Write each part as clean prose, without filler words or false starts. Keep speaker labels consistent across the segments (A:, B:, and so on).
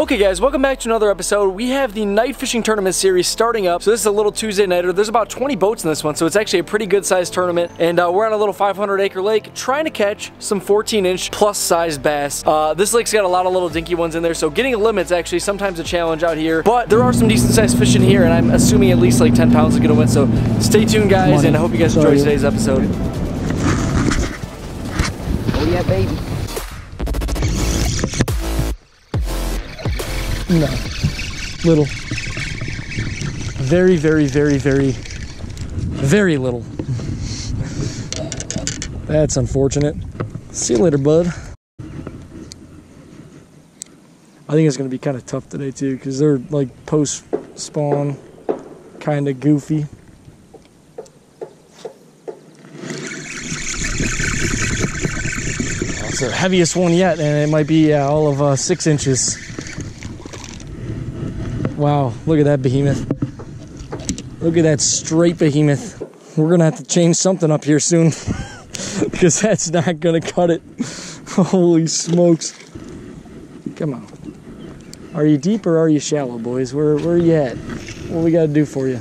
A: Okay guys, welcome back to another episode. We have the night fishing tournament series starting up. So this is a little Tuesday nighter. There's about 20 boats in this one, so it's actually a pretty good sized tournament. And we're on a little 500-acre lake trying to catch some 14-inch plus sized bass. This lake's got a lot of little dinky ones in there, so getting a limit's actually sometimes a challenge out here. But there are some decent sized fish in here, and I'm assuming at least like 10 pounds is gonna win. So stay tuned guys, and I hope you guys enjoy today's episode.
B: Oh yeah, baby.
A: No. Little. Very, very, very, very, very little. That's unfortunate. See you later, bud. I think it's going to be kind of tough today, too, because they're, like, post-spawn, kind of goofy. It's the heaviest one yet, and it might be all of 6 inches. Wow, look at that behemoth. Look at that straight behemoth. We're gonna have to change something up here soon because that's not gonna cut it. Holy smokes. Come on. Are you deep or are you shallow, boys? Where are you at? What we gotta do for you?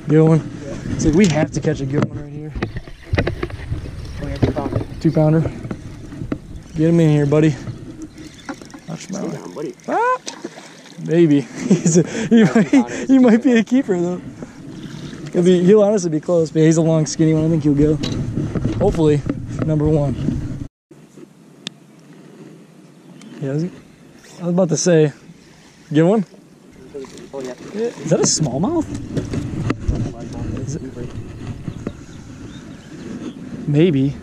A: Good one? It's like we have to catch a good one right here.
B: Oh yeah, 2-pounder.
A: 2-pounder. Get him in here, buddy. Watch my
B: down, buddy.
A: Ah! Maybe. He might be a keeper though. He'll honestly be close, but he's a long skinny one. I think he'll go. Hopefully, #1. Yeah, I was about to say, get one?
B: Oh yeah.
A: Is that a smallmouth? Maybe.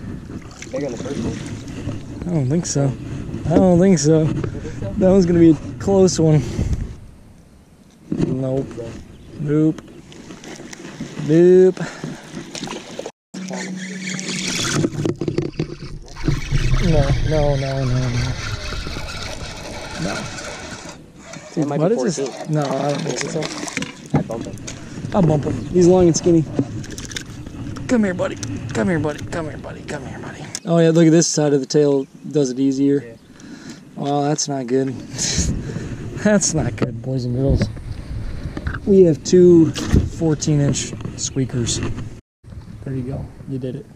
B: Bigger than the first one.
A: I don't think so. I don't think so. That one's gonna be a close one. Nope. Nope. Nope. No. Dude, what is this? No, I don't think so.
B: I'd bump him.
A: I'll bump him. He's long and skinny. Come here, buddy. Come here, buddy. Come here, buddy. Come here, buddy. Oh yeah, look at this side of the tail. Does it easier. Yeah. Well, that's not good. That's not good, boys and girls. We have 2 14-inch squeakers. There you go. You did it.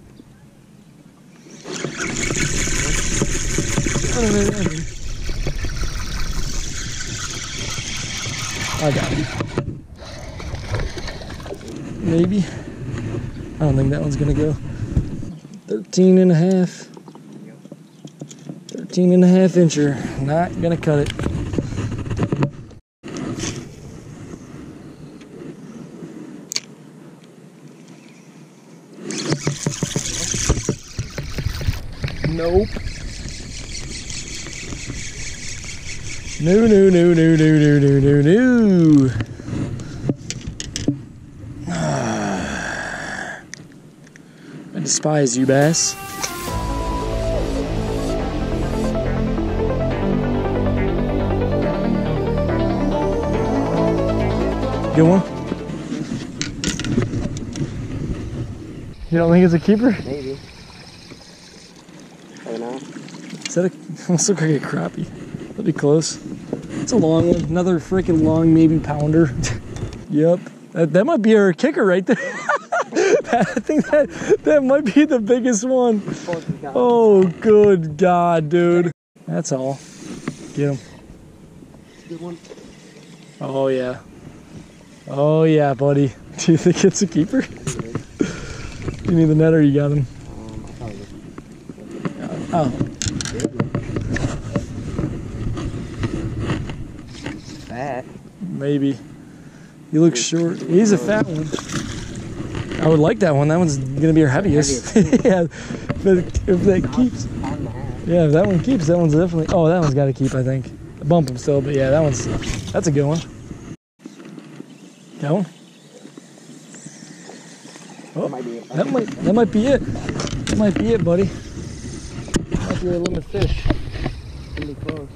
A: I got it. Maybe. I don't think that one's gonna go. 13.5. 13.5 incher. Not gonna cut it. Nope. No. I despise you, bass. Good one? You don't think it's a keeper?
B: Maybe. I don't know.
A: Is that almost look like a crappie? That'd be close. It's a long one. Another freaking long, maybe pounder. Yep. That might be our kicker right there. I think that might be the biggest one. Oh, good God, dude. That's all. Get him.
B: Good one.
A: Oh, yeah. Oh, yeah, buddy. Do you think it's a keeper? You need the net or you got him? Oh.
B: Fat.
A: Maybe. He looks short. He's a fat one. I would like that one. That one's going to be our heaviest. Yeah. But if that keeps. Yeah, if that one keeps, that one's definitely. Oh, that one's got to keep, I think. I bump him still, but yeah, that's a good one. Got one? Oh, that might be it. That might be it, buddy. Might be our limit fish.
B: Pretty close.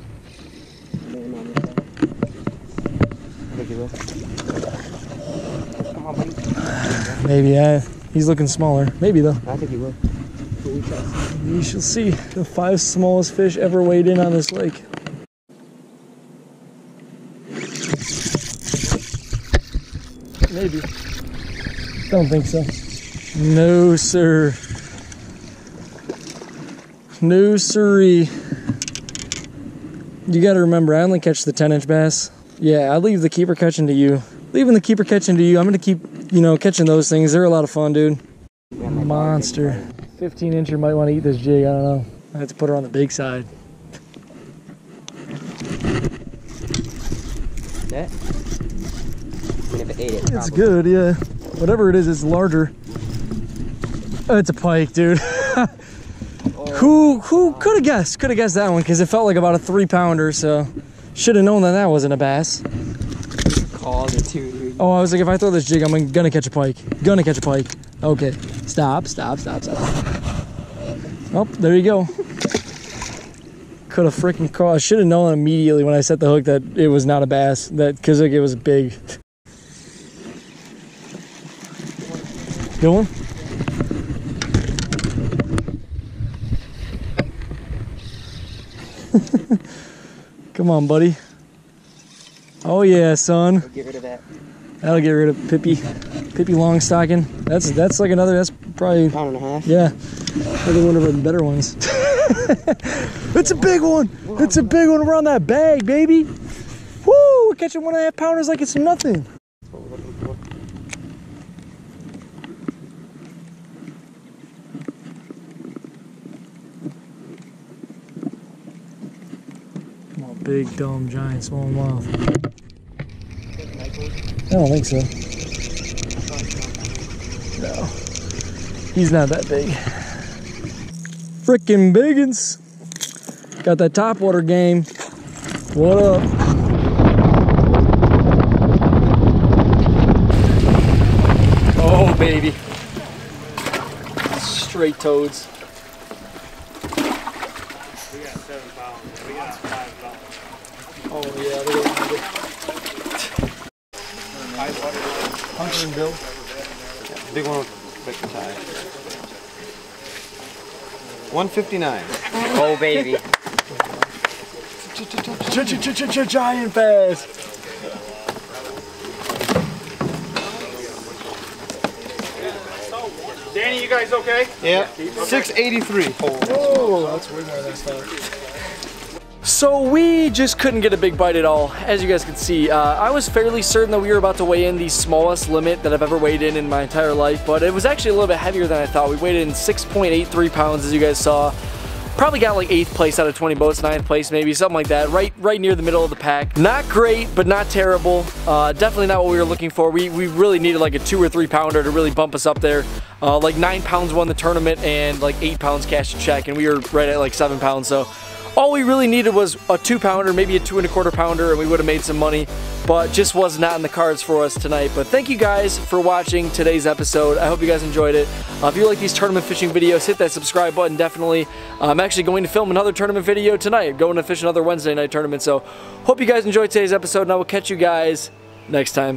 B: I think he will. Come on, buddy.
A: Maybe, yeah. He's looking smaller. Maybe though.
B: I think he will.
A: We shall see. The 5 smallest fish ever weighed in on this lake. Maybe. Don't think so. No, sir. No, siree. You gotta remember, I only catch the 10-inch bass. Yeah, I leave the keeper catching to you. Leaving the keeper catching to you. I'm gonna keep, you know, catching those things. They're a lot of fun, dude. Monster. 15-incher might want to eat this jig. I don't know. I have to put her on the big side.
B: That? I mean, if it ate it,
A: It's good, yeah. Whatever it is, it's larger. Oh, it's a pike, dude. Who could have guessed? Could have guessed that one because it felt like about a 3-pounder. So should have known that that wasn't a bass.
B: Called it too, dude.
A: Oh, I was like, if I throw this jig, I'm gonna catch a pike. Gonna catch a pike. Okay, stop. Oh, there you go. Could have freaking caught. I should have known immediately when I set the hook that it was not a bass. That because like, it was big. Good one. Come on, buddy. Oh yeah, son.
B: We'll get rid of that.
A: That'll get rid of Pippi long stocking. That's like another. That's probably
B: Pound and a half.
A: Yeah, probably one of the better ones. It's a big one. It's a big one around that bag, baby. Woo! We're catching 1.5 pounders like it's nothing. Come on, big, dumb, giant, small mouth. I don't think so. No. He's not that big. Frickin' biggins. Got that topwater game. What up? Oh, baby. Straight toads.
C: We got 7 pounds. We got 5 pounds.
A: Oh, yeah. Look at that. Hunter and Bill.
B: Big one with the tie. 159.
D: Oh, baby.
A: Giant bass.
C: Danny, you guys okay?
B: Yeah. 683.
A: Oh, that's way more than I thought. So we just couldn't get a big bite at all. As you guys can see, I was fairly certain that we were about to weigh in the smallest limit that I've ever weighed in my entire life, but it was actually a little bit heavier than I thought. We weighed in 6.83 pounds, as you guys saw. Probably got like 8th place out of 20 boats, 9th place maybe, something like that, right near the middle of the pack. Not great, but not terrible. Definitely not what we were looking for. We really needed like a 2 or 3 pounder to really bump us up there. Like 9 pounds won the tournament and like 8 pounds cash a check, and we were right at like 7 pounds, so all we really needed was a 2 pounder, maybe a 2 1/4 pounder, and we would have made some money, but just was not in the cards for us tonight. But thank you guys for watching today's episode. I hope you guys enjoyed it. If you like these tournament fishing videos, hit that subscribe button, definitely. I'm actually going to film another tournament video tonight, going to fish another Wednesday night tournament, so hope you guys enjoyed today's episode, and I will catch you guys next time.